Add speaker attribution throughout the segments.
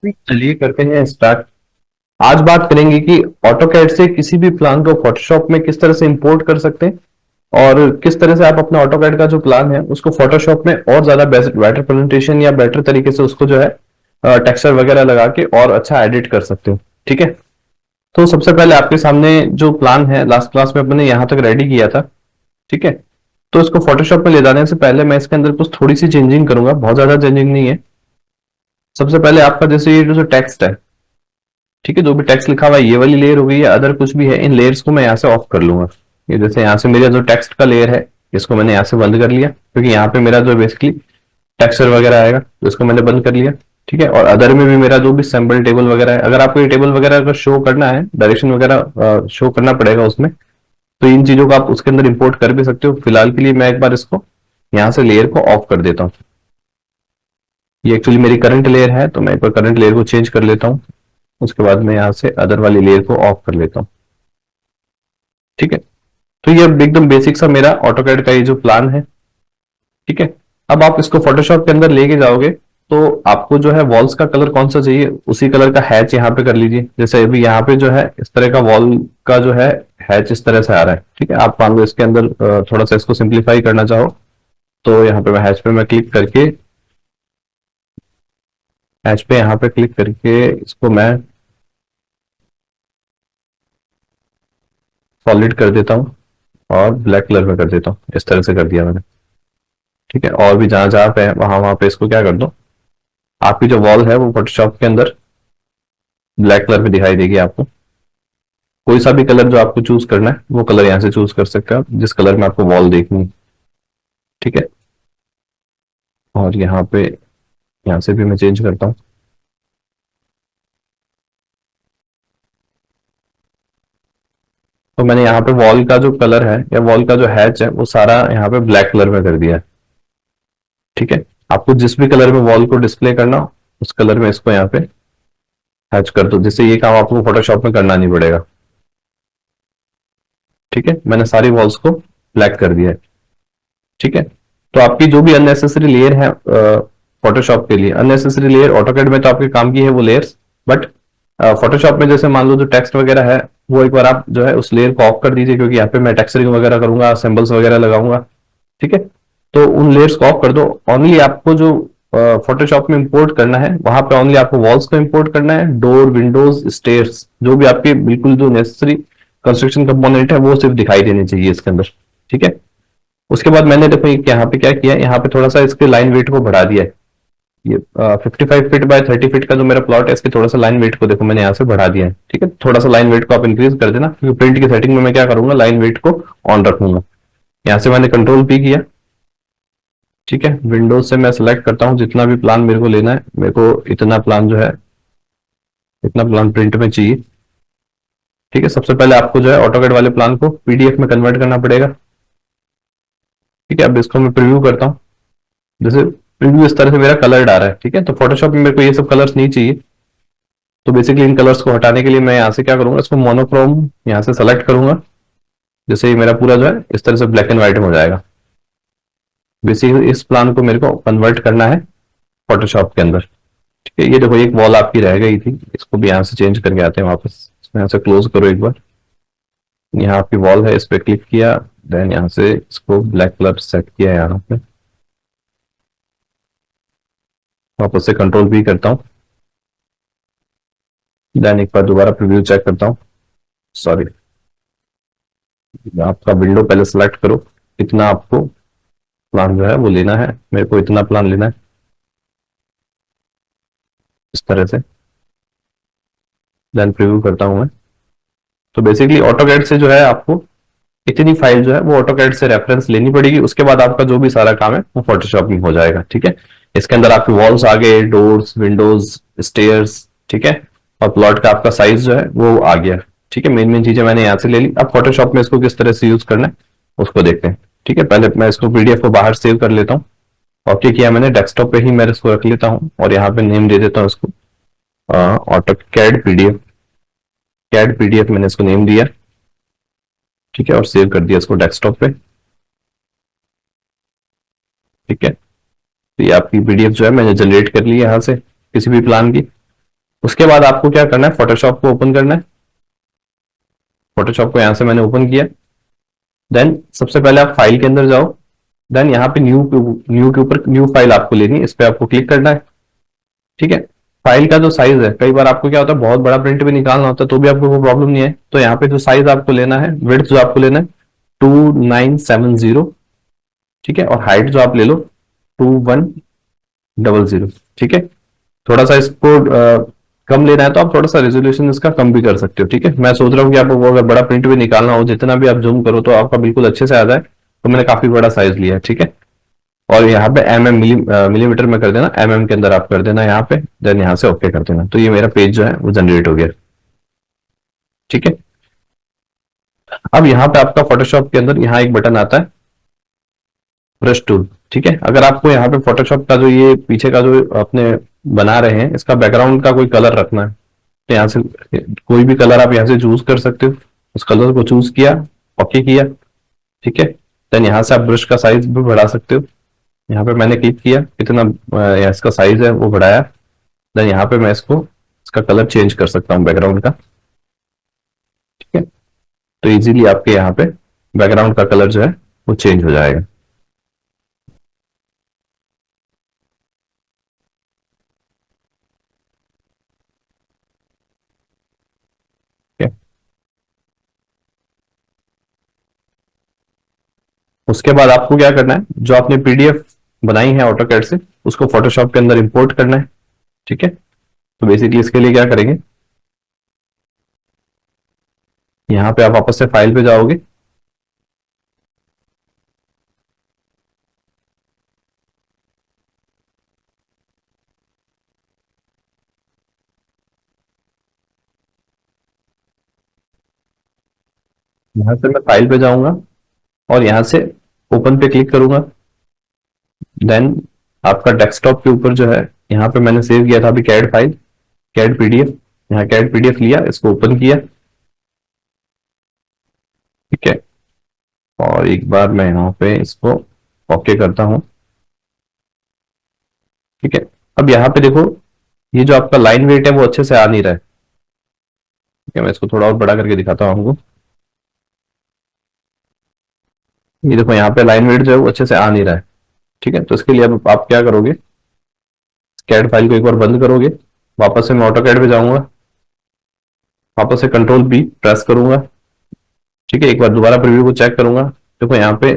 Speaker 1: चलिए करते हैं स्टार्ट। आज बात करेंगे कि ऑटोकैड से किसी भी प्लान को फोटोशॉप में किस तरह से इंपोर्ट कर सकते हैं और किस तरह से आप अपने ऑटोकैड का जो प्लान है उसको फोटोशॉप में और ज्यादा बेटर प्रेजेंटेशन या बेटर तरीके से उसको जो है टेक्सचर वगैरह लगा के और अच्छा एडिट कर सकते हो। ठीक है, तो सबसे पहले आपके सामने जो प्लान है लास्ट क्लास में अपने यहाँ तक रेडी किया था। ठीक है, तो इसको फोटोशॉप में ले जाने से पहले मैं इसके अंदर कुछ थोड़ी सी चेंजिंग करूंगा, बहुत ज्यादा चेंजिंग नहीं है। सबसे पहले आपका जैसे ये जो टेक्स्ट है, ठीक है, जो भी टेक्स्ट लिखा हुआ है ये वाली लेयर हो गई या अदर कुछ भी है, इन लेयर्स को मैं यहाँ से ऑफ कर लूंगा। ये जैसे यहाँ से मेरा जो टेक्स्ट का लेयर है इसको मैंने यहाँ से बंद कर लिया, क्योंकि यहाँ पे मेरा जो बेसिकली टेक्सचर वगैरह आएगा तो इसको मैंने बंद कर लिया। ठीक है, और अदर में भी मेरा जो भी सैम्पल टेबल वगैरह है, अगर आपको ये टेबल वगैरह अगर शो करना है, डायरेक्शन वगैरह शो करना पड़ेगा उसमें, तो इन चीजों को आप उसके अंदर इंपोर्ट कर भी सकते हो। फिलहाल के लिए मैं एक बार इसको यहाँ से लेयर को ऑफ कर देता हूँ। ये एक्चुअली मेरी करंट लेयर है, तो मैं एक बार करंट लेयर को चेंज कर लेता हूँ। उसके बाद मैं यहाँ से अदर वाली लेयर को ऑफ कर लेता हूँ। ठीक है, तो ये एकदम बेसिक सा मेरा ऑटोकैड का ये जो प्लान है। ठीक है, अब आप इसको फोटोशॉप के अंदर लेके जाओगे तो आपको जो है वॉल्स का कलर कौन सा चाहिए उसी कलर का हैच यहाँ पे कर लीजिए। जैसे अभी यहाँ पे जो है इस तरह का वॉल का जो है हैच इस तरह से आ रहा है। ठीक है, आप मान लो इसके अंदर थोड़ा सा इसको सिंप्लीफाई करना चाहो तो यहाँ पे मैं हैच पे मैं क्लिक करके, हैच पे यहाँ पे क्लिक करके इसको मैं सॉलिड कर देता हूँ और ब्लैक कलर में कर देता हूँ। इस तरह से कर दिया मैंने। ठीक है, और भी जहां जहां पे है वहां वहां पे इसको क्या कर दो, आपकी जो वॉल है वो फोटोशॉप के अंदर ब्लैक कलर में दिखाई देगी आपको। कोई सा भी कलर जो आपको चूज करना है वो कलर यहाँ से चूज कर सकते हो आप, जिस कलर में आपको वॉल देखनी है। ठीक है, और यहाँ पे यहाँ से भी मैं चेंज करता हूँ। तो मैंने यहाँ पे वॉल का जो कलर है या वॉल का जो हैच है वो सारा यहाँ पे ब्लैक कलर में कर दिया है। ठीक है, आपको जिस भी कलर में वॉल को डिस्प्ले करना हो उस कलर में इसको यहाँ पे हैच कर दो, जिससे ये काम आपको फोटोशॉप में करना नहीं पड़ेगा। ठीक है, मैंने सारी वॉल्स को ब्लैक कर दिया है। ठीक है, तो आपकी जो भी अननेसेसरी लेयर है फोटोशॉप के लिए, अननेसेसरी लेयर ऑटोकैड में तो आपके काम की है वो लेयर्स, बट फोटोशॉप में जैसे मान लो जो टेक्स्ट वगैरह है वो एक बार आप जो है उस लेयर को ऑफ कर दीजिए, क्योंकि यहाँ पे मैं टेक्सचरिंग वगैरह करूंगा, सिंबल्स वगैरह लगाऊंगा। ठीक है, तो उन लेयर्स को ऑफ कर दो। ओनली आपको जो फोटोशॉप में इंपोर्ट करना है वहां पे ओनली आपको वॉल्स को इंपोर्ट करना है, डोर विंडोज स्टेयर्स जो भी आपके बिल्कुल जो नेसेसरी कंस्ट्रक्शन कंपोनेंट है वो सिर्फ दिखाई देनी चाहिए इसके अंदर। ठीक है, उसके बाद मैंने देखो यहाँ पे क्या किया, यहाँ पे थोड़ा सा इसके लाइन वेट को बढ़ा दिया है। ये 55 फीट बाय 30 फीट का जो मेरा प्लॉट है इसके थोड़ा सा लाइन वेट को देखो मैंने यहाँ से बढ़ा दिया है। ठीक है, थोड़ा सा लाइन वेट को आप इंक्रीज कर देना, क्योंकि प्रिंट की सेटिंग में मैं क्या करूंगा, लाइन वेट को ऑन रखूंगा। यहाँ से मैंने कंट्रोल पी किया। ठीक है, विंडोज से मैं सिलेक्ट करता हूँ जितना भी प्लान मेरे को लेना है, मेरे को इतना प्लान जो है, इतना प्लान प्रिंट में चाहिए। ठीक है, सबसे पहले आपको जो है ऑटोकैड वाले प्लान को पीडीएफ में कन्वर्ट करना पड़ेगा। ठीक है, अब इसको मैं प्रीव्यू करता हूँ। जैसे प्रीव्यू इस तरह से मेरा कलर्ड आ रहा है। ठीक है, तो फोटोशॉप में मेरे को ये सब कलर्स नहीं चाहिए, तो बेसिकली इन कलर्स को हटाने के लिए मैं यहाँ से क्या करूंगा, इसको मोनोक्रोम यहाँ से सेलेक्ट करूंगा। जैसे ही मेरा पूरा जो है इस तरह से ब्लैक एंड व्हाइट में हो जाएगा। बेसिकली इस प्लान को मेरे को कन्वर्ट करना है फोटोशॉप के अंदर। ठीक है, ये देखो एक वॉल आपकी रह गई थी, इसको भी यहाँ से चेंज करके आते हैं वापस। इसमें यहाँ से क्लोज करो एक बार। यहाँ आपकी वॉल है, इस पर क्लिक किया, देन यहाँ से इसको ब्लैक कलर सेट किया है यहाँ पे। वापस से कंट्रोल भी करता हूँ, देन एक बार दोबारा प्रीव्यू चेक करता हूँ। सॉरी, आपका विंडो पहले सेलेक्ट करो, कितना आपको प्लान जो है वो लेना है। मेरे को इतना प्लान लेना है इस तरह से, देन प्रीव्यू करता हूं मैं। तो बेसिकली ऑटोकैड से जो है आपको इतनी फाइल जो है वो ऑटोकैड से रेफरेंस लेनी पड़ेगी, उसके बाद आपका जो भी सारा काम है वो फोटोशॉप में हो जाएगा। ठीक है, इसके अंदर आपकी वॉल्स आ गए, डोर्स विंडोज स्टेयर्स। ठीक है, और प्लॉट का आपका साइज जो है वो आ गया। ठीक है, मेन मेन चीजें मैंने यहाँ से ले ली। अब फोटोशॉप में इसको किस तरह से यूज करना है उसको देखते हैं। ठीक है, पहले मैं इसको पीडीएफ को बाहर सेव कर लेता हूँ। ओके किया मैंने, डेस्कटॉप पे ही मैं इसको रख लेता हूँ और यहाँ पे नेम दे देता हूँ इसको auto CAD PDF. CAD PDF मैंने इसको नेम दिया। ठीक है, और सेव कर दिया इसको डेस्कटॉप पे। ठीक है, तो ये आपकी पीडीएफ जो है मैंने जनरेट कर ली यहाँ से किसी भी प्लान की। उसके बाद आपको क्या करना है, फोटोशॉप को ओपन करना है। फोटोशॉप को यहां से मैंने ओपन किया। देन सबसे पहले आप फाइल के अंदर जाओ। देन यहाँ पे न्यू के ऊपर न्यू फाइल आपको लेनी है, इस पे आपको क्लिक करना है। ठीक है। फाइल का जो साइज है, कई बार आपको क्या होता है बहुत बड़ा प्रिंट भी निकालना होता है तो भी आपको कोई प्रॉब्लम नहीं है। तो यहाँ पे जो साइज आपको लेना है, विड्थ जो आपको लेना है 2970। ठीक है। और हाइट जो आप ले लो 2100। ठीक है। थोड़ा सा इसको कम लेना है तो आप थोड़ा सा रेजोल्यूशन इसका कम भी कर सकते हो। ठीक है। मैं सोच रहा हूँ कि आपको अगर बड़ा प्रिंट भी निकालना हो, जितना भी आप जूम करो तो आपका बिल्कुल अच्छे से आ जाए, तो मैंने काफी बड़ा साइज लिया है। ठीक है। और यहाँ पे मिलीमीटर में कर देना, के अंदर आप कर देना यहाँ पे। देन यहाँ से ओके कर देना, तो ये मेरा पेज जो है वो जनरेट हो गया। ठीक है। अब यहाँ पे आपका फोटोशॉप के अंदर यहाँ एक बटन आता है, ब्रश टूल। ठीक है। अगर आपको यहाँ पे फोटोशॉप का जो ये पीछे का जो अपने बना रहे हैं, इसका बैकग्राउंड का कोई कलर रखना है, तो यहाँ से कोई भी कलर आप यहाँ से चूज कर सकते हो। उस कलर को चूज किया, ओके किया। ठीक है। देन यहाँ से आप ब्रश का साइज भी बढ़ा सकते हो। यहाँ पे मैंने क्लिक किया, कितना इसका साइज है वो बढ़ाया। देन यहाँ पे मैं इसका कलर चेंज कर सकता हूँ बैकग्राउंड का। ठीक है। तो इजीली आपके यहाँ पे बैकग्राउंड का कलर जो है वो चेंज हो जाएगा। ठीक है। उसके बाद आपको क्या करना है, जो आपने पीडीएफ बनाई है ऑटोकैड से, उसको फोटोशॉप के अंदर इंपोर्ट करना है। ठीक है। तो बेसिकली इसके लिए क्या करेंगे, यहाँ पे आप वापस से फाइल पे जाओगे। यहाँ से मैं फाइल पे जाऊंगा और यहाँ से ओपन पे क्लिक करूंगा। देन आपका डेस्कटॉप के ऊपर जो है, यहाँ पे मैंने सेव किया था अभी कैड फाइल, कैड पीडीएफ। यहाँ कैड पीडीएफ लिया, इसको ओपन किया। ठीक है। और एक बार मैं यहाँ पे इसको ओके करता हूँ। ठीक है। अब यहाँ पे देखो, ये जो आपका लाइन वेट है वो अच्छे से आ नहीं रहा है। ठीक है। मैं इसको थोड़ा और बड़ा करके दिखाता हूँ आपको। ये देखो यहाँ पे लाइन वेट जो है वो अच्छे से आ नहीं रहा है। ठीक है। तो इसके लिए अब आप क्या करोगे, कैड फाइल को एक बार बंद करोगे, वापस से मैं ऑटो कैड पे जाऊंगा, वापस से कंट्रोल बी प्रेस करूंगा। ठीक है। एक बार दोबारा प्रीव्यू को चेक करूंगा। देखो यहाँ पे,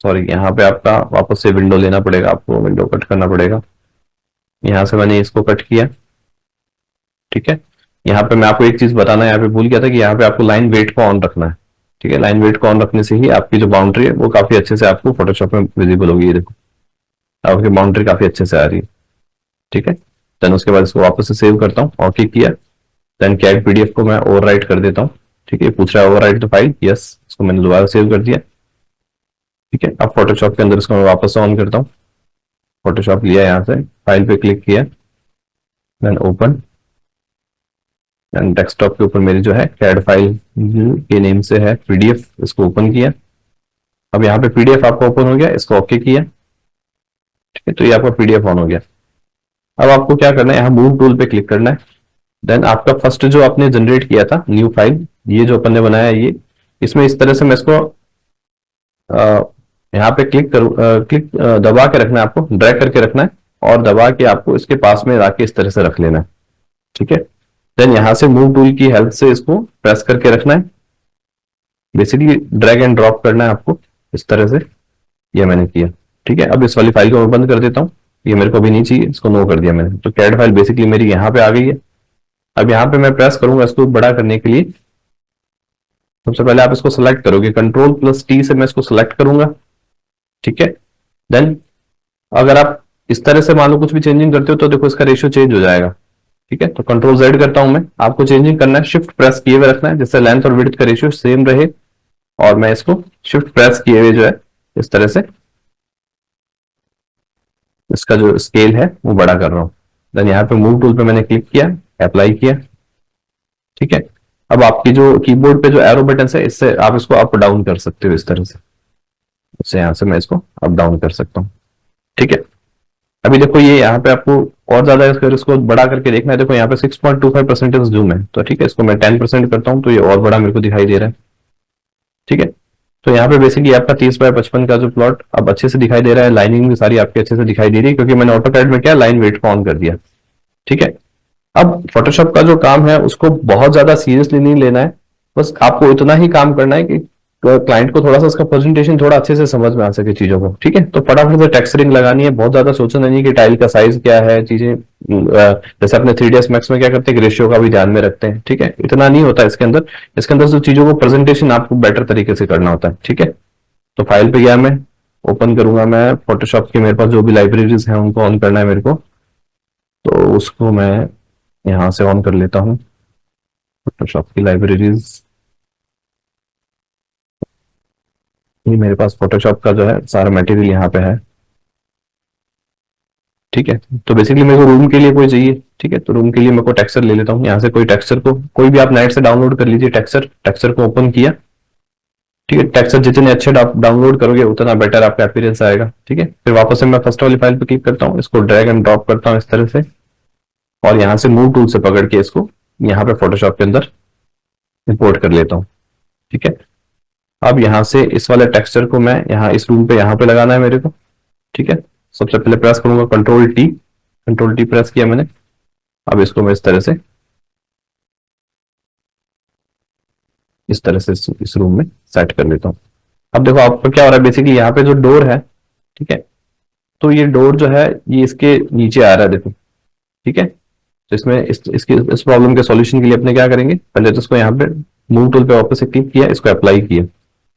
Speaker 1: सॉरी, यहाँ पे आपका वापस से विंडो लेना पड़ेगा, आपको विंडो कट करना पड़ेगा। यहाँ से मैंने इसको कट किया। ठीक है। यहाँ पे मैं आपको एक चीज बताना यहाँ पे भूल गया था कि यहाँ पे आपको लाइन वेट को ऑन रखना है। ठीक है। लाइन वेट को ऑन रखने से ही आपकी जो बाउंड्री है वो काफी अच्छे से आपको फोटोशॉप में विजिबल होगी। ये देखो, आपकी बाउंड्री काफी अच्छे से आ रही है। ठीक है। देन उसके बाद इसको वापस से सेव करता हूँ, ओके किया। देन कैड पीडीएफ को मैं ओवरराइट कर देता हूँ। ठीक है। पूछ रहा है ओवरराइट द फाइल, यस, इसको मैंने दोबारा सेव कर दिया। ठीक है। अब फोटोशॉप के अंदर इसको मैं वापस ऑन करता हूँ। फोटोशॉप लिया, यहाँ से फाइल पे क्लिक किया, देन ओपन। डेस्कटॉप के ऊपर मेरी जो है कैड फाइल के नेम से है पीडीएफ, इसको ओपन किया। अब यहाँ पे पीडीएफ आपका ओपन हो गया, इसको ओके किया। ठीक है। तो ये आपका पीडीएफ ऑन हो गया। अब आपको क्या करना है, यहाँ मूव टूल पे क्लिक करना है। देन आपका फर्स्ट जो आपने जनरेट किया था न्यू फाइल, ये जो अपन ने बनाया है, ये इसमें इस तरह से मैं इसको यहाँ पे क्लिक करूँ, क्लिक दबा के रखना है, आपको ड्रैग करके रखना है और दबा के आपको इसके पास में लाके इस तरह से रख लेना है। ठीक है। देन यहाँ से मूव टूल की हेल्प से इसको प्रेस करके रखना है। बेसिकली ड्रैग एंड ड्रॉप करना है आपको इस तरह से। ये मैंने किया। ठीक है। अब इस वाली फाइल को मैं बंद कर देता हूँ, ये मेरे को भी नहीं चाहिए, इसको नो कर दिया मैंने। तो कैड फाइल बेसिकली मेरी यहाँ पे आ गई है। अब यहाँ पे मैं प्रेस करूंगा इसको बड़ा करने के लिए। सबसे पहले आप इसको सेलेक्ट करोगे, कंट्रोल प्लस टी से मैं इसको सेलेक्ट करूंगा। ठीक है। देन अगर आप इस तरह से मान लो कुछ भी चेंजिंग करते हो तो देखो इसका रेशियो चेंज हो जाएगा। ठीक है। तो कंट्रोल जेड करता हूं मैं, आपको चेंजिंग करना है शिफ्ट प्रेस किए हुए रखना है, जिससे लेंथ और विड्थ का रेशियो सेम रहे। और मैं इसको शिफ्ट प्रेस किए हुए जो है इस तरह से इसका जो स्केल है वो बड़ा कर रहा हूं। देन यहाँ पे मूव टूल पे मैंने क्लिक किया, अप्लाई किया। ठीक है। अब आपकी जो कीबोर्ड पे जो एरो बटन है, इससे आप इसको अप डाउन कर सकते हो इस तरह से। इससे यहां से मैं इसको अप डाउन कर सकता हूँ। ठीक है। अभी देखो ये यहाँ पे आपको और ज्यादा इसको बड़ा करके देखना है, देखो यहाँ पे 6.25% जूम है, तो ठीक है इसको मैं 10% करता हूँ तो ये और बड़ा मेरे को दिखाई दे रहा है। ठीक है, तो यहाँ पे बेसिकली आपका 30/55 का जो प्लॉट अब अच्छे से दिखाई दे रहा है, लाइनिंग भी सारी आपकी अच्छे से दिखाई दे रही है, क्योंकि मैंने ऑटोकैड में क्या लाइन वेट को ऑन कर दिया। ठीक है, अब फोटोशॉप का जो काम है उसको बहुत ज्यादा सीरियसली नहीं लेना है, बस आपको इतना ही काम करना है कि क्लाइंट को थोड़ा सा उसका प्रेजेंटेशन थोड़ा अच्छे से समझ में आ सके चीजों को। ठीक है, तो फटाफट से टेक्सचरिंग लगानी है, बहुत ज्यादा सोचना नहीं कि टाइल का साइज क्या है, चीजें जैसे अपने 3ds मैक्स में क्या करते हैं, रेशियो का भी ध्यान में रखते हैं। ठीक है, इतना नहीं होता इसके अंदर, इसके अंदर जो चीजों को प्रेजेंटेशन आपको बेटर तरीके से करना होता है। ठीक है, तो फाइल पे गया मैं, ओपन करूंगा मैं फोटोशॉप की, मेरे पास जो भी लाइब्रेरीज हैं उनको ऑन करना है मेरे को, तो उसको मैं यहाँ से ऑन कर लेता हूँ। फोटोशॉप की लाइब्रेरीज, ये मेरे पास फोटोशॉप का जो है सारा मटेरियल यहाँ पे है। ठीक है, तो बेसिकली मेरे को रूम के लिए कोई चाहिए। ठीक है, तो रूम के लिए मेरे को टेक्सचर ले लेता हूँ यहाँ से, कोई टेक्सचर को कोई भी आप नेट से डाउनलोड कर लीजिए टेक्सचर, टेक्सचर को ओपन किया। ठीक है, टेक्सचर जितने अच्छे डाउनलोड करोगे उतना बेटर आपका अपीयरेंस आएगा। ठीक है, फिर वापस से मैं फर्स्ट वाली फाइल पे क्लिक करता हूँ, इसको ड्रैग एंड ड्रॉप करता हूँ इस तरह से, और यहाँ से मूव टूल से पकड़ के इसको यहाँ पे फोटोशॉप के अंदर इंपोर्ट कर लेता हूँ। ठीक है, अब यहाँ से इस वाले टेक्सचर को मैं यहाँ इस रूम पे यहाँ पे लगाना है मेरे को। ठीक है, सबसे पहले प्रेस करूंगा control T, control T press किया मैंने। अब इसको मैं इस तरह से इस रूम में सेट कर लेता हूँ। अब देखो आपका क्या हो रहा है, बेसिकली यहाँ पे जो डोर है, ठीक है, तो ये डोर जो है ये इसके नीचे आ रहा है, देखो। ठीक है, तो इसमें इस प्रॉब्लम के सॉल्यूशन के लिए अपने क्या करेंगे, पहले तो इसको यहाँ पे मूव टूल पे वापस से क्लिक किया, इसको अप्लाई किया,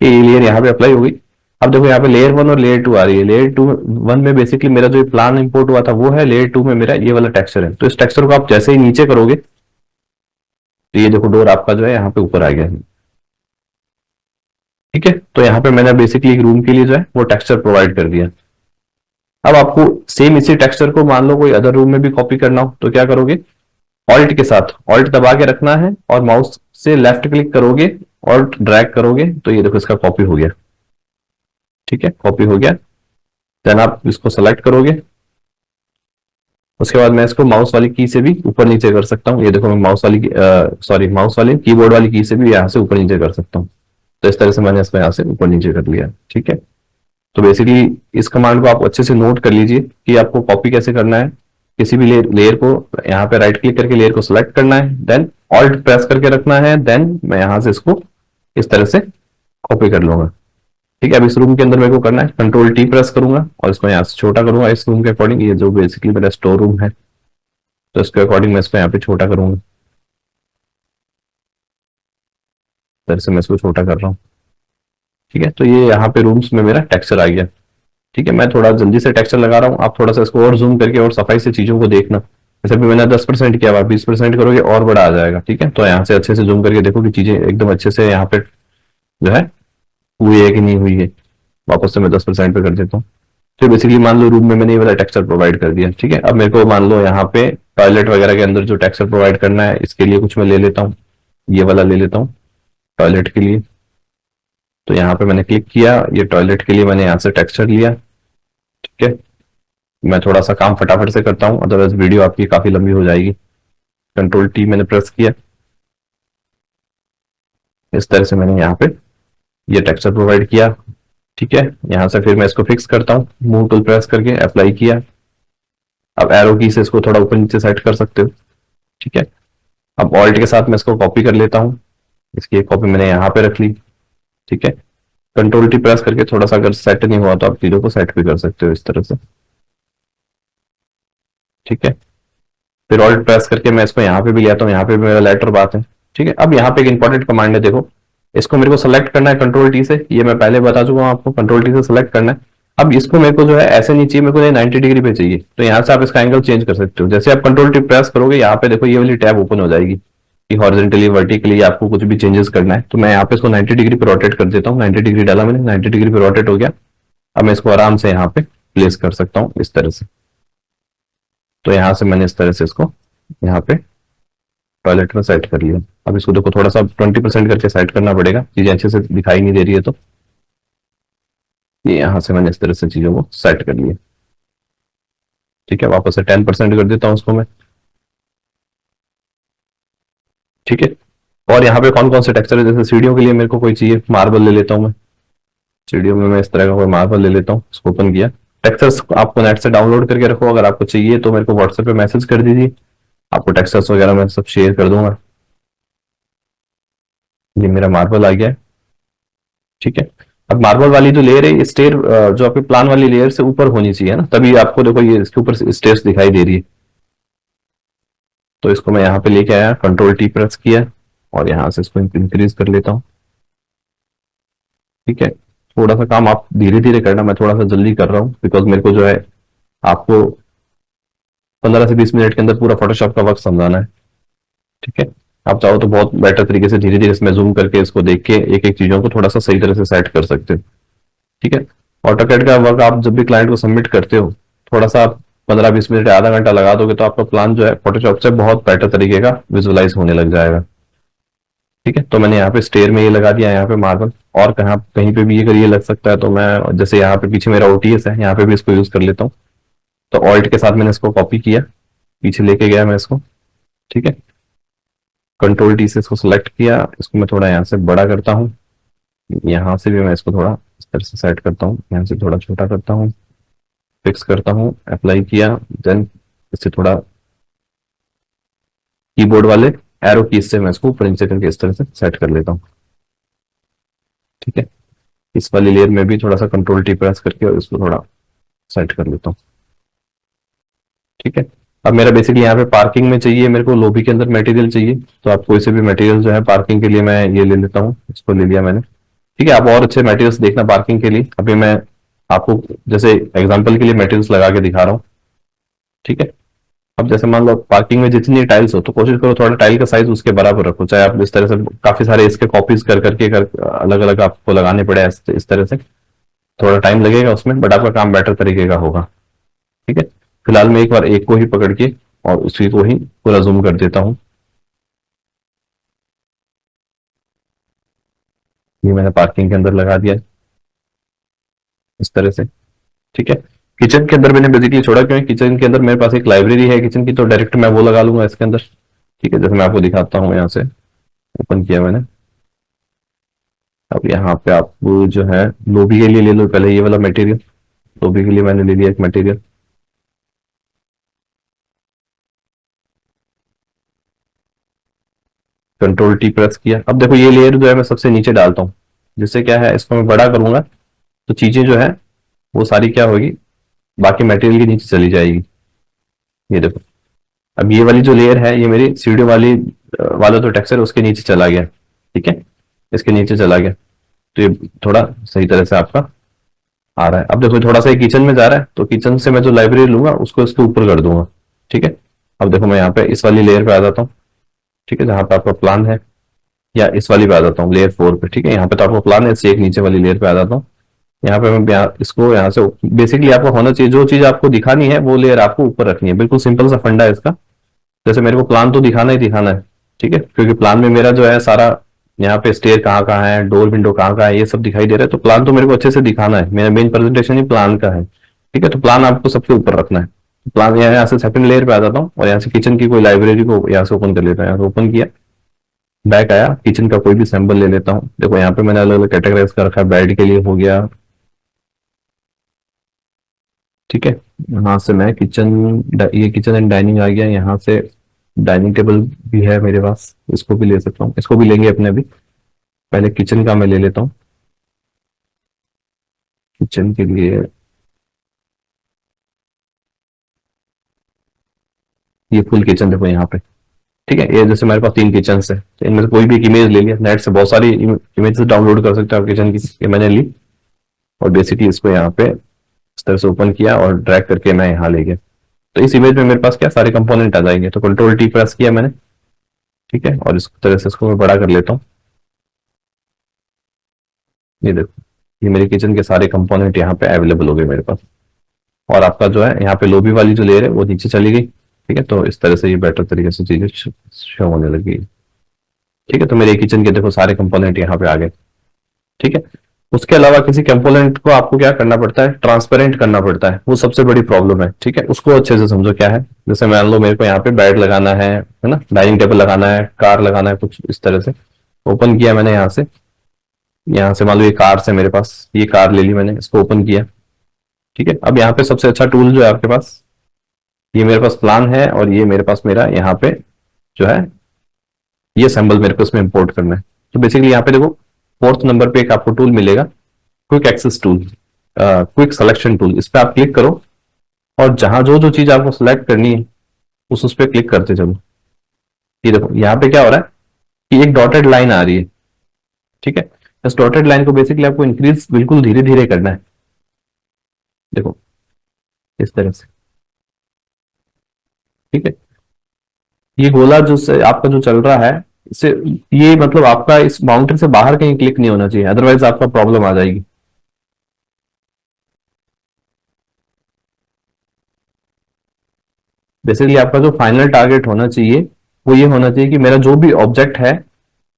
Speaker 1: ये लेयर यहाँ पे अप्लाई हो गई। अब देखो यहाँ पे लेयर 1 और लेयर 2 आ रही है। लेयर 2 1 में बेसिकली मेरा जो प्लान इंपोर्ट हुआ था वो है, लेयर 2 में मेरा ये वाला टेक्सचर है। तो इस टेक्सचर को आप जैसे ही नीचे करोगे तो ये देखो डोर आपका जो है यहाँ पे ऊपर आ गया है। ठीक है, तो यहाँ पे मैंने बेसिकली एक रूम के लिए जो है वो टेक्सचर प्रोवाइड कर दिया। अब आपको सेम इसी टेक्सचर को मान लो कोई अदर रूम में भी कॉपी करना हो तो क्या करोगे, ऑल्ट के साथ ऑल्ट दबा के रखना है और माउस से लेफ्ट क्लिक करोगे, ऑल्ट ड्रैग करोगे तो ये देखो इसका कॉपी हो गया। ठीक है, कॉपी हो गया। देन आप इसको सेलेक्ट करोगे, उसके बाद मैं इसको माउस वाली की से भी ऊपर नीचे कर सकता हूँ। ये देखो मैं माउस वाली कीबोर्ड वाली की से भी यहाँ से ऊपर नीचे कर सकता हूँ। तो इस तरह से मैंने इसको यहाँ से ऊपर नीचे कर लिया। ठीक है, तो बेसिकली इस कमांड को आप अच्छे से नोट कर लीजिए कि आपको कॉपी कैसे करना है। किसी भी लेयर को यहाँ पे राइट क्लिक करके लेयर को सिलेक्ट करना है, देन ऑल्ट प्रेस करके रखना है, देन मैं यहाँ से इसको इस तरह से कॉपी कर लूंगा। ठीक है, अब इस रूम के अंदर मेरे को करना है, कंट्रोल टी प्रेस करूंगा और इसको यहाँ से छोटा करूंगा इस रूम के अकॉर्डिंग। ये जो बेसिकली मेरा स्टोर रूम है तो इसके अकॉर्डिंग मैं इसको यहाँ पे छोटा करूंगा, इस तरह से मैं इसको छोटा कर रहा हूँ। ठीक है, तो ये यहाँ पे रूम्स में मेरा टेक्सचर आ गया। ठीक है, मैं थोड़ा जल्दी से टेक्सचर लगा रहा हूँ, आप थोड़ा सा इसको और जूम करके और सफाई से चीजों को देखना। जैसे भी मैंने 10% किया, आप 20% करोगे और बड़ा आ जाएगा। ठीक है, तो यहाँ से अच्छे से जूम करके देखो कि चीजें एकदम अच्छे से यहाँ पे जो है हुई है कि नहीं हुई है। वापस से मैं 10% पे कर देता हूँ। तो बेसिकली मान लो रूम में मैंने ये वाला टेक्सचर प्रोवाइड कर दिया। ठीक है, अब मेरे को मान लो यहाँ पे टॉयलेट वगैरह के अंदर जो टेक्सचर प्रोवाइड करना है इसके लिए कुछ मैं ले लेता हूँ, ये वाला ले लेता हूँ टॉयलेट के लिए। तो यहाँ पे मैंने क्लिक किया, ये टॉयलेट के लिए मैंने यहाँ से टेक्सचर लिया। ठीक है, मैं थोड़ा सा काम फटाफट से करता हूँ, अदरवाइज वीडियो आपकी काफी लंबी हो जाएगी। कंट्रोल टी मैंने प्रेस किया, इस तरह से मैंने यहाँ पे ये टेक्सचर प्रोवाइड किया। ठीक है, यहाँ से फिर मैं इसको फिक्स करता हूँ, मूव टूल प्रेस करके अप्लाई किया। अब एरो की से इसको थोड़ा ऊपर नीचे सेट कर सकते हो। ठीक है, अब ऑल्ट के साथ मैं इसको कॉपी कर लेता हूँ, इसकी एक कॉपी मैंने यहाँ पे रख ली। ठीक है, कंट्रोल टी प्रेस करके थोड़ा सा अगर सेट नहीं हुआ तो आप चीजों को सेट भी कर सकते हो इस तरह से। ठीक है, फिर ऑल्ट प्रेस करके मैं इसको यहाँ पे भी ले आता हूँ, यहाँ पे भी मेरा लेटर बात है। ठीक है, अब यहाँ पे एक इंपॉर्टेंट कमांड है, देखो इसको मेरे को सेलेक्ट करना है कंट्रोल टी से, ये मैं पहले बता चुका हूँ आपको, कंट्रोल टी से सेलेक्ट करना है। अब इसको मेरे को जो है ऐसे नहीं चाहिए, मेरे को 90 डिग्री पे चाहिए, तो यहाँ से आप इसका एंगल चेंज कर सकते हो। जैसे आप कंट्रोल टी प्रेस करोगे यहाँ पे देखो ये वाली टैब ओपन हो जाएगी कि हॉरिजॉन्टली वर्टिकली आपको कुछ भी चेंजेस करना है। तो मैं यहाँ पे इसको 90 डिग्री पे रोटेट कर देता हूँ। 90 डिग्री डाला मैंने, 90 डिग्री पे रोटेट हो गया। अब मैं इसको आराम से यहाँ पे प्लेस कर सकता हूँ इस तरह से। तो यहाँ से मैंने इस तरह से इसको यहाँ पे टॉयलेट में सेट कर लिया। अब इसको देखो थोड़ा सा 20% करके सेट करना पड़ेगा, चीजें अच्छे से दिखाई नहीं दे रही है, तो ये यहाँ से मैंने इस तरह से चीजों को सेट कर लिया। ठीक है, वापस से 10% कर देता हूँ उसको मैं। ठीक है, और यहाँ पे कौन कौन से टेक्सचर है, जैसे सीढ़ियों के लिए मेरे को कोई चाहिए, मार्बल ले लेता हूँ मैं। सीढ़ियों में मैं इस तरह का कोई मार्बल ले लेता हूँ, इसको ओपन किया। टेक्सचर्स आपको नेट से डाउनलोड करके रखो, अगर आपको चाहिए तो मेरे को व्हाट्सएप पे मैसेज कर दीजिए, आपको टेक्सचर्स वगैरह मैं सब शेयर कर दूंगा। ये मेरा मार्बल आ गया है। ठीक है, अब मार्बल वाली जो लेयर है, ये स्टेयर जो आपके प्लान वाली लेयर से ऊपर होनी चाहिए ना, तभी आपको देखो ये इसके ऊपर स्टेयर्स दिखाई दे रही है। तो इसको मैं यहाँ पे लेके आया, कंट्रोल टी प्रेस किया और यहाँ से इसको इंक्रीज कर लेता हूँ। ठीक है, थोड़ा सा काम आप धीरे धीरे करना, मैं थोड़ा सा जल्दी कर रहा हूँ बिकॉज मेरे को जो है आपको 15 से 20 मिनट के अंदर पूरा फोटोशॉप का वर्क समझाना है। ठीक है, आप चाहो तो बहुत बेटर तरीके से धीरे धीरे इसमें जूम करके इसको देख के एक एक चीजों को थोड़ा सा सही तरह से सेट कर सकते हो। ठीक है, ऑटोकैड का वर्क आप जब भी क्लाइंट को सबमिट करते हो, थोड़ा सा आप 15-20 मिनट आधा घंटा लगा दोगे तो आपका प्लान जो है फोटोशॉप से बहुत बेटर तरीके का विजुअलाइज होने लग जाएगा। ठीक है, तो मैंने यहाँ पे स्टेयर में ये लगा दिया, यहाँ पे मार्बल, और कहाँ कहीं पे भी अगर ये लग सकता है तो मैं जैसे यहाँ पे पीछे मेरा ओटीएस है, यहाँ पे भी इसको यूज कर लेता हूँ। तो ऑल्ट के साथ मैंने इसको कॉपी किया, पीछे लेके गया मैं इसको। ठीक है, कंट्रोल टी से इसको सिलेक्ट किया, इसको मैं थोड़ा यहाँ से बड़ा करता हूँ, यहाँ से भी मैं इसको थोड़ा इस तरह से सेट करता हूँ, यहाँ से थोड़ा छोटा करता हूँ, फिक्स करता हूँ, अप्लाई किया, देन इससे थोड़ा कीबोर्ड वाले एरो कीज से मैं इसको ऊपर नीचे करके इस तरह से सेट कर लेता हूँ। ठीक है, इस वाली लेयर में भी थोड़ा सा कंट्रोल टी प्रेस करके और इसको थोड़ा सेट कर लेता हूँ। ठीक है, अब मेरा बेसिकली यहाँ पे पार्किंग में चाहिए, मेरे को लॉबी के अंदर मटेरियल चाहिए, तो आप कोई से भी मटेरियल जो है पार्किंग के लिए मैं ये ले लेता हूँ, इसको ले लिया मैंने। ठीक है, आप और अच्छे मटेरियल्स देखना पार्किंग के लिए, अभी मैं आपको जैसे एग्जांपल के लिए मटेरियल्स लगा के दिखा रहा हूँ। ठीक है, अब जैसे मान लो पार्किंग में जितनी टाइल्स हो तो कोशिश करो थोड़ा टाइल का साइज उसके बराबर रखो, चाहे आप इस तरह से काफी सारे इसके कॉपीज कर करके अलग अलग आपको लगाने पड़े इस तरह से, थोड़ा टाइम लगेगा उसमें, बट आपका काम बेटर तरीके का होगा। ठीक है, फिलहाल मैं एक बार एक को ही पकड़ के और उसी को ही पूरा जूम कर देता हूँ। ये मैंने पार्किंग के अंदर लगा दिया इस तरह से। ठीक है, किचन के अंदर मैंने बेसिकली छोड़ा क्योंकि किचन के अंदर मेरे पास एक लाइब्रेरी है किचन की, तो डायरेक्ट मैं वो लगा लूंगा इसके अंदर। ठीक है, जैसे मैं आपको दिखाता हूँ, यहाँ से ओपन किया मैंने। अब यहाँ पे आप जो है लोबी के लिए ले लो पहले ये वाला मटेरियल, लोबी के लिए मैंने ले लिया एक मटेरियल। कंट्रोल टी प्रेस किया, अब देखो ये लेयर जो है मैं सबसे नीचे डालता हूँ, जिससे क्या है इसको मैं बड़ा करूंगा तो चीजें जो है वो सारी क्या होगी, बाकी मटेरियल के नीचे चली जाएगी। ये देखो, अब ये वाली जो लेयर है ये मेरी सीढ़ियों वाली वाला जो टेक्सचर उसके नीचे चला गया। ठीक है, इसके नीचे चला गया, तो ये थोड़ा सही तरह से आपका आ रहा है। अब देखो थोड़ा सा ये किचन में जा रहा है, तो किचन से मैं जो लाइब्रेरी लूंगा उसको इसके ऊपर कर दूंगा। ठीक है, अब देखो मैं यहाँ पे इस वाली लेयर पे आ जाता हूँ। ठीक है, जहां पे आपका प्लान है, या इस वाली पे आ जाता हूँ लेयर 4 पे। ठीक है, यहाँ पे तो आपका प्लान है, इससे एक नीचे वाली लेयर पे आ जाता हूँ। यहाँ पे मैं इसको यहाँ से बेसिकली आपको होना चाहिए, जो चीज आपको दिखानी है वो लेयर आपको ऊपर रखनी है, बिल्कुल सिंपल सा फंडा है इसका। जैसे मेरे को प्लान तो दिखाना ही दिखाना है। ठीक है, क्योंकि प्लान में मेरा जो है सारा यहाँ पे स्टेयर कहाँ कहाँ है, डोर विंडो कहाँ कहाँ है, ये सब दिखाई दे रहा है, तो प्लान तो मेरे को अच्छे से दिखाना है, मेरा मेन प्रेजेंटेशन ही प्लान का है। ठीक है, तो प्लान आपको सबसे ऊपर रखना है। प्लान यहाँ से सेकंड लेयर पे आ जाता हूँ और यहाँ से किचन की कोई लाइब्रेरी को यहाँ से ओपन कर लेता हूँ, यहाँ से ओपन किया, बैक आया, किचन का कोई भी सैंपल ले लेता हूँ। देखो यहाँ पे मैंने अलग अलग कैटेगराइज कर रखा है, बेड के लिए हो गया। ठीक है, यहाँ से मैं किचन, ये किचन एंड डाइनिंग आ गया, यहाँ से डाइनिंग टेबल भी है मेरे पास, इसको भी ले सकता हूँ, इसको भी लेंगे अपने भी। पहले किचन का मैं ले लेता हूँ, किचन के लिए ये फुल किचन देखो यहाँ पे। ठीक है, ये जैसे मेरे पास 3 किचन है, तो इनमें से कोई भी एक इमेज ले लिया, नेट से बहुत सारी इमेजेस डाउनलोड कर सकते हो आप किचन की, ये मैंने ली। और बेसिकली इसको यहाँ पे इस तरह से ओपन किया और ड्रैग करके मैं यहाँ ले गया, तो इस इमेज में मेरे पास क्या सारे कंपोनेंट आ जाएंगे, तो कंट्रोल टी प्रेस किया मैंने। ठीक है, और इस तरह से इसको मैं बड़ा कर लेता हूँ। ये देखो, ये मेरे किचन के सारे कंपोनेंट यहाँ पे अवेलेबल हो गए मेरे पास, और आपका जो है यहाँ पे लोबी वाली जो लेयर है वो नीचे चली गई। ठीक है, तो इस तरह से ये बेटर तरीके से चीजें शो होने लगी। ठीक है, तो मेरे किचन के देखो सारे कंपोनेंट यहाँ पे आ गए। ठीक है, उसके अलावा किसी कंपोनेंट को आपको क्या करना पड़ता है, ट्रांसपेरेंट करना पड़ता है, वो सबसे बड़ी प्रॉब्लम है। ठीक है, उसको अच्छे से समझो क्या है। जैसे मान लो मेरे को यहाँ पे बेड लगाना है ना, डाइनिंग टेबल लगाना है, कार लगाना है, कुछ इस तरह से। ओपन किया मैंने यहाँ से मान लो ये कार से मेरे पास, ये कार ले ली मैंने, इसको ओपन किया। ठीक है, अब यहाँ पे सबसे अच्छा टूल जो है आपके पास, ये मेरे पास प्लान है, और ये मेरे पास मेरा यहाँ पे जो है, ये सिंबल मेरे को इसमें इंपोर्ट करना है। तो बेसिकली यहाँ पे देखो, फोर्थ नंबर पे एक आपको टूल मिलेगा, quick access tool, quick selection tool. इस पर आप क्लिक करो, और जहां जो जो चीज आपको सिलेक्ट करनी है उस पर क्लिक करते चलो। ये देखो यहाँ पे क्या हो रहा है कि एक डॉटेड लाइन आ रही है। ठीक है, इस डॉटेड लाइन को बेसिकली आपको इंक्रीज बिल्कुल धीरे धीरे करना है। देखो इस तरह से। ठीक है, ये गोला जो से आपका जो चल रहा है, इससे ये मतलब आपका इस बाउंड्री से बाहर कहीं क्लिक नहीं होना चाहिए, अदरवाइज आपका प्रॉब्लम आ जाएगी। बेसिकली आपका जो फाइनल टारगेट होना चाहिए वो ये होना चाहिए कि मेरा जो भी ऑब्जेक्ट है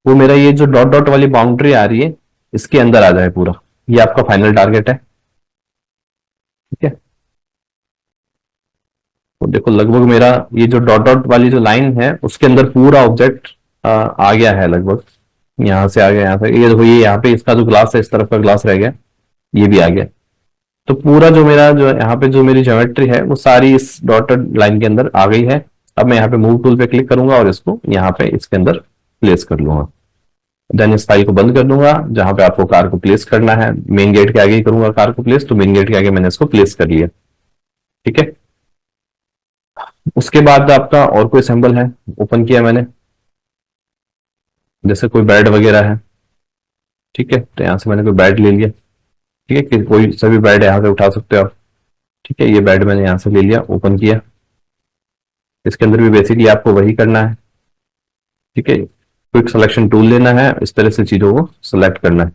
Speaker 1: वो मेरा ये जो डॉट डॉट वाली बाउंड्री आ रही है इसके अंदर आ जाए पूरा। ये आपका फाइनल टारगेट है। ठीक है, तो देखो लगभग मेरा ये जो डॉट डॉट वाली जो लाइन है उसके अंदर पूरा ऑब्जेक्ट आ गया है लगभग। यहाँ से आ गया, यहाँ से ये देखो, ये यहाँ पे इसका जो ग्लास है, इस तरफ का ग्लास रह गया, ये भी आ गया। तो पूरा जो मेरा जो यहाँ पे जो मेरी ज्योमेट्री है वो सारी इस डॉटेड लाइन के अंदर आ गई है। अब मैं यहाँ पे मूव टूल पे क्लिक करूंगा और इसको यहाँ पे इसके अंदर प्लेस कर लूंगा। देन इस फाइल को बंद कर दूंगा। जहां पे आपको कार को प्लेस करना है, मेन गेट के आगे ही करूंगा कार को प्लेस, तो मेन गेट के आगे मैंने इसको प्लेस कर लिया। ठीक है, उसके बाद आपका और कोई सिंबल है, ओपन किया मैंने, जैसे कोई बेड वगैरह है। ठीक है, तो यहाँ से मैंने कोई बेड ले लिया। ठीक है, कि कोई सभी बेड यहाँ से उठा सकते हो आप। ठीक है, ये बेड मैंने यहाँ से ले लिया, ओपन किया। इसके अंदर भी बेसिकली आपको वही करना है। ठीक है, क्विक सिलेक्शन टूल लेना है, इस तरह से चीजों को सिलेक्ट करना है,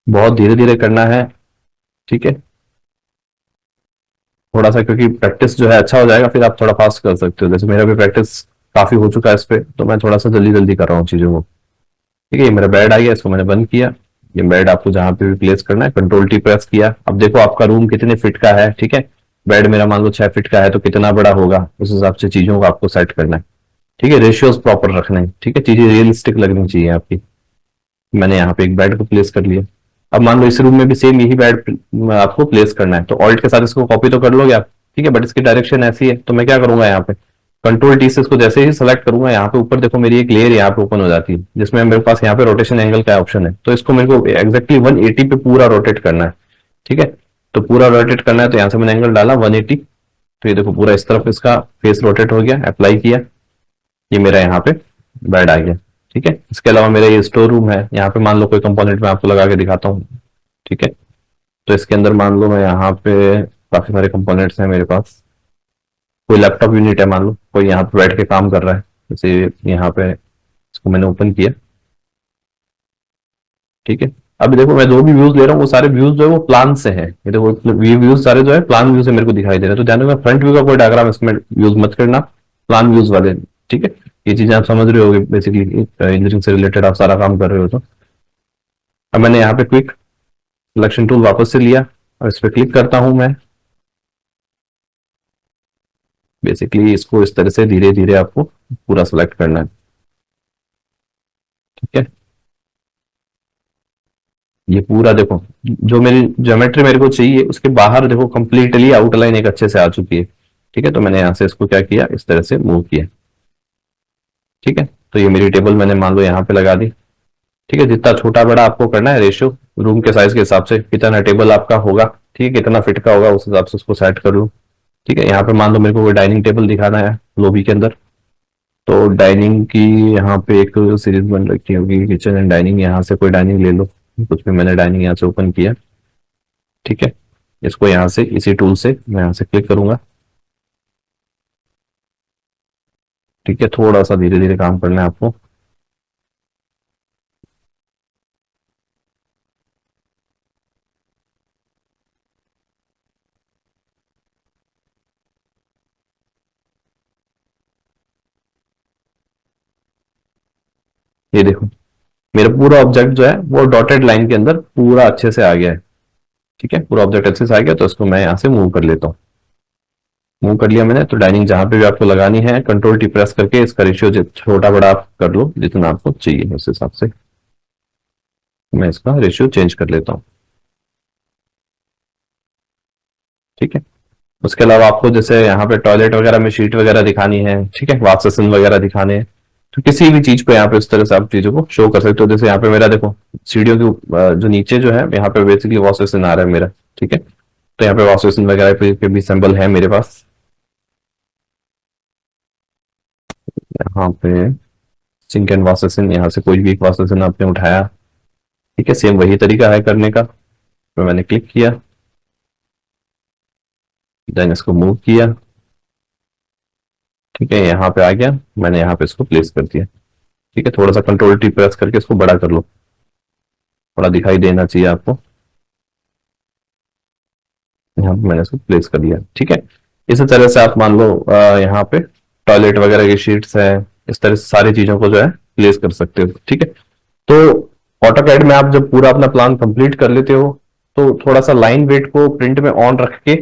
Speaker 1: बहुत धीरे धीरे करना है। ठीक है, थोड़ा सा क्योंकि प्रैक्टिस जो है अच्छा हो जाएगा, फिर आप थोड़ा फास्ट कर सकते हो। जैसे मेरा भी प्रैक्टिस काफी हो चुका है इस पे, तो मैं थोड़ा सा जल्दी जल्दी कर रहा हूँ चीजों को। ठीक है, ये मेरा बेड आ गया, इसको मैंने बंद किया। ये बेड आपको जहां पे भी प्लेस करना है, कंट्रोल टी प्रेस किया। अब देखो आपका रूम कितने फिट का है। ठीक है, बेड मेरा मान लो 6 फीट का है, तो कितना बड़ा होगा उस हिसाब से चीजों को आपको सेट करना है। ठीक है, रेशियोज प्रॉपर रखना है। ठीक है, चीजें रियलिस्टिक लगनी चाहिए आपकी। मैंने यहाँ पे एक बेड को प्लेस कर लिया। अब मान लो इस रूम में भी सेम यही बेड आपको प्लेस करना है, तो ऑल्ट के साथ इसको कॉपी तो कर लोगे आप। ठीक है, बट इसकी डायरेक्शन ऐसी है, तो मैं क्या करूंगा, यहाँ पे कंट्रोल टी से इसको जैसे ही सिलेक्ट करूंगा, यहाँ पे ऊपर देखो मेरी एक लेयर यहाँ पे ओपन हो जाती है, जिसमें मेरे पास यहाँ पे रोटेशन एंगल का ऑप्शन है। तो इसको मेरे को एक्जैक्टली 180 पे पूरा रोटेट करना है। ठीक है, तो पूरा रोटेट करना है, तो यहाँ से मैंने एंगल डाला 180। तो ये देखो पूरा इस तरफ इसका फेस रोटेट हो गया, अप्लाई किया, ये मेरा यहाँ पे बेड आ गया। ठीक है, इसके अलावा मेरा ये स्टोर रूम है, यहाँ पे मान लो कोई कंपोनेंट मैं आपको लगा के दिखाता हूँ। ठीक है, तो इसके अंदर मान लो मैं यहाँ पे काफी सारे कंपोनेंट्स हैं मेरे पास। कोई लैपटॉप यूनिट है, मान लो कोई यहाँ पे बैठ के काम कर रहा है, जैसे यहाँ पे इसको मैंने ओपन किया। ठीक है, अभी देखो मैं जो भी व्यूज ले रहा हूँ वो सारे व्यूज जो है वो प्लान से है। ये देखो व्यूज सारे जो है प्लान व्यू से मेरे को दिखाई दे रहे हैं, तो ध्यान रखना फ्रंट व्यू का कोई डायग्राम इसमें यूज मत करना, प्लान व्यूज वाले। ठीक है, ये चीजें आप समझ रहे होगे, बेसिकली इंजीनियरिंग से रिलेटेड आप सारा काम कर रहे हो। तो अब मैंने यहाँ पे क्विक सिलेक्शन टूल वापस से लिया, और इस पर क्लिक करता हूं मैं। बेसिकली इसको इस तरह से धीरे धीरे आपको पूरा सेलेक्ट करना है। ठीक है, ये पूरा देखो, जो मेरी ज्योमेट्री मेरे को चाहिए उसके बाहर देखो कंप्लीटली आउटलाइन एक अच्छे से आ चुकी है। ठीक है, तो मैंने यहाँ से इसको क्या किया, इस तरह से मूव किया। ठीक है, तो ये मेरी टेबल मैंने मान लो यहाँ पे लगा दी। ठीक है, जितना छोटा बड़ा आपको करना है रेशियो, रूम के साइज के हिसाब से कितना टेबल आपका होगा, ठीक है, कितना फिट का होगा, उस हिसाब से उसको सेट कर लो। ठीक है, यहाँ पे मान लो मेरे को कोई डाइनिंग टेबल दिखाना है लॉबी के अंदर, तो डाइनिंग की यहाँ पे एक सीरीज बन रखी होगी, किचन एंड डाइनिंग, यहाँ से कोई डाइनिंग ले लो। कुछ भी मैंने डाइनिंग यहाँ से ओपन किया। ठीक है, इसको यहाँ से इसी टूल से मैं यहाँ से क्लिक करूंगा। ठीक है, थोड़ा सा धीरे धीरे काम करना है आपको। ये देखो मेरा पूरा ऑब्जेक्ट जो है वो डॉटेड लाइन के अंदर पूरा अच्छे से आ गया है। ठीक है, पूरा ऑब्जेक्ट अच्छे से आ गया, तो इसको मैं यहाँ से मूव कर लेता हूँ। मूव कर लिया मैंने, तो डाइनिंग जहां पे भी आपको लगानी है कंट्रोल टी प्रेस करके इसका रेशियो छोटा बड़ा आप कर लो जितना आपको चाहिए उस हिसाब से। मैं इसका रेशियो चेंज कर लेता हूँ। ठीक है, उसके अलावा आपको जैसे यहाँ पे टॉयलेट वगैरह में शीट वगैरह दिखानी है, ठीक है, वॉश बेसिन वगैरह दिखाने हैं, तो किसी भी चीज को यहाँ पे इस तरह से आप चीजों को शो कर सकते हो। जैसे यहाँ पे मेरा देखो सीढ़ियों के जो नीचे जो है यहाँ पे बेसिकली वॉश बेसिन आ रहा है मेरा। ठीक है, तो यहाँ पे वॉश बेसिन वगैरह के भी सिंबल है मेरे पास। यहाँ पे सिंक एंड वॉश बेसिन, यहाँ से कोई भी एक वॉश बेसिन आपने उठाया। ठीक है, सेम वही तरीका है करने का। तो मैंने क्लिक किया, देन इसको मूव किया। ठीक है, यहाँ पे आ गया, मैंने यहाँ पे इसको प्लेस कर दिया। ठीक है, थोड़ा सा कंट्रोल टी प्रेस करके इसको बड़ा कर लो, थोड़ा दिखाई देना चाहिए आपको। यहाँ पे मैंने इसको प्लेस कर दिया। ठीक है, इसी तरह से आप मान लो यहाँ पे टॉयलेट वगैरह की शीट्स है, इस तरह से सारी चीजों को जो है प्लेस कर सकते हो। ठीक है, तो ऑटोकैड में आप जब पूरा अपना प्लान कंप्लीट कर लेते हो तो थोड़ा सा लाइन वेट को प्रिंट में ऑन रख के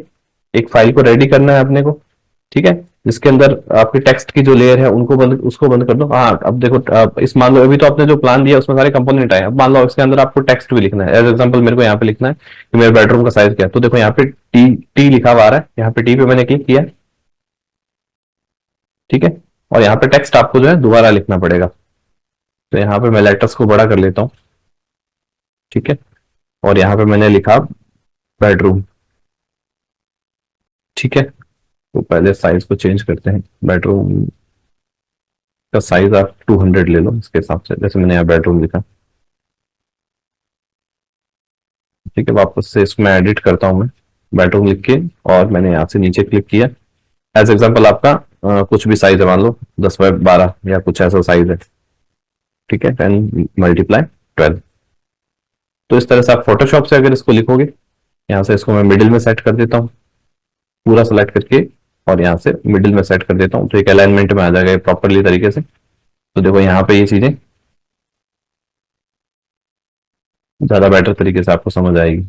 Speaker 1: एक फाइल को रेडी करना है अपने को। ठीक है, जिसके अंदर आपके टेक्स्ट की जो लेयर है उनको बंद, उसको बंद कर दो। हाँ, अब देखो इस मान लो अभी तो आपने जो प्लान दिया उसमें सारे कंपोनेंट आए, अब मान लो इसके अंदर आपको टेक्स्ट भी लिखना है। एज एग्जांपल मेरे को यहाँ पे लिखना है कि मेरे बेडरूम का साइज क्या है, तो देखो यहाँ पे टी टी लिखा हुआ आ रहा है, यहाँ पे टी पे मैंने क्लिक किया। ठीक है, और यहाँ पे टेक्स्ट आपको जो है दोबारा लिखना पड़ेगा, तो यहाँ पे मैं लेटर्स को बड़ा कर लेता हूँ। ठीक है, और यहाँ पे मैंने लिखा बेडरूम। ठीक है, तो पहले साइज को चेंज करते हैं। बेडरूम का साइज आप 200 ले लो इसके हिसाब से, जैसे मैंने यहाँ बेडरूम लिखा। ठीक है, वापस से इसको मैं एडिट करता हूँ, मैं बेडरूम लिख के और मैंने यहाँ से नीचे क्लिक किया। एज एग्जाम्पल आपका कुछ भी साइज है, मान लो 10x12 या कुछ ऐसा साइज है। ठीक है, 10 × 12। तो इस तरह से आप फोटोशॉप से अगर इसको लिखोगे, यहाँ से इसको मैं मिडिल में सेट कर देता हूँ, पूरा सेलेक्ट करके, और यहाँ से मिडिल में सेट कर देता हूँ, तो एक अलाइनमेंट में आ जाएगा प्रॉपरली तरीके से। तो देखो यहाँ पे ये चीजें ज्यादा बेटर तरीके से आपको समझ आएगी।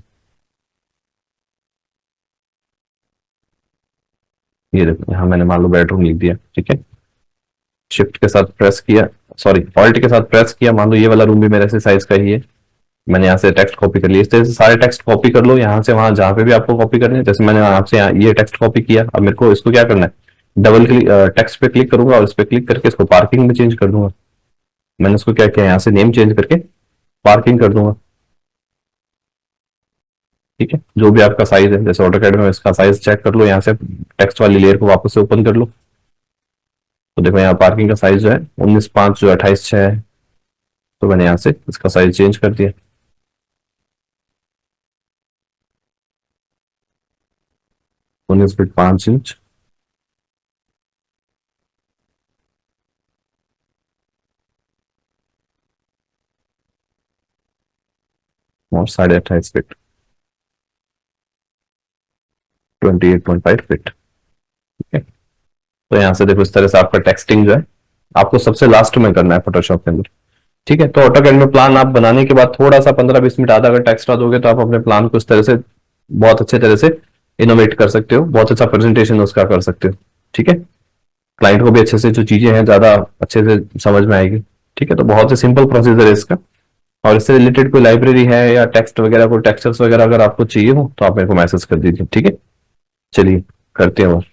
Speaker 1: ये देखो यहाँ मैंने मान लो बेडरूम लिख दिया। ठीक है, शिफ्ट के साथ प्रेस किया, सॉरी ऑल्ट के साथ प्रेस किया, मान लो ये वाला रूम भी मेरे से साइज का ही है, मैंने यहाँ से टेक्स्ट कॉपी कर लिया। इस तरह से सारे टेक्स्ट कॉपी कर लो यहाँ से वहां जहां पे भी आपको कॉपी करने हैं। जैसे मैंने आपसे यहाँ ये टेक्स्ट कॉपी किया, अब मेरे को इसको क्या करना है, डबल क्लिक टेक्स्ट पे क्लिक करूंगा और इस पे क्लिक करके इसको पार्किंग में चेंज कर दूंगा। मैंने इसको क्या किया, यहाँ से नेम चेंज करके पार्किंग कर दूंगा। ठीक है, जो भी आपका साइज है, जैसे ऑटोकैड में इसका साइज चेक कर लो, यहाँ से टेक्स्ट वाली लेयर को वापस से ओपन कर लो, तो देखो यहाँ पार्किंग का साइज जो है 19.5 जो 28.6 है, तो मैंने यहाँ से इसका साइज चेंज कर दिया 19.5 इंच और 28.5 फीट, 28.5 फीट। ठीक है, तो यहाँ से देखो इस तरह से आपका टेक्सटिंग जो है आपको सबसे लास्ट में करना है फोटोशॉप के अंदर। ठीक है, तो ऑटोकैड में प्लान आप बनाने के बाद थोड़ा सा 15-20 मिनट आधा घंटा एक्स्ट्रा दोगे तो आप अपने प्लान को इस तरह से बहुत अच्छे तरह से इनोवेट कर सकते हो, बहुत अच्छा प्रेजेंटेशन उसका कर सकते हो। ठीक है, क्लाइंट को भी अच्छे से जो चीजें हैं ज्यादा अच्छे से समझ में आएगी। ठीक है, तो बहुत ही सिंपल प्रोसीजर है इसका। और इससे रिलेटेड कोई लाइब्रेरी है या टेक्स्ट वगैरह, कोई टेक्सचर्स वगैरह अगर आपको चाहिए हो तो आप मेरे को मैसेज कर दीजिए। ठीक है, चलिए करते हैं और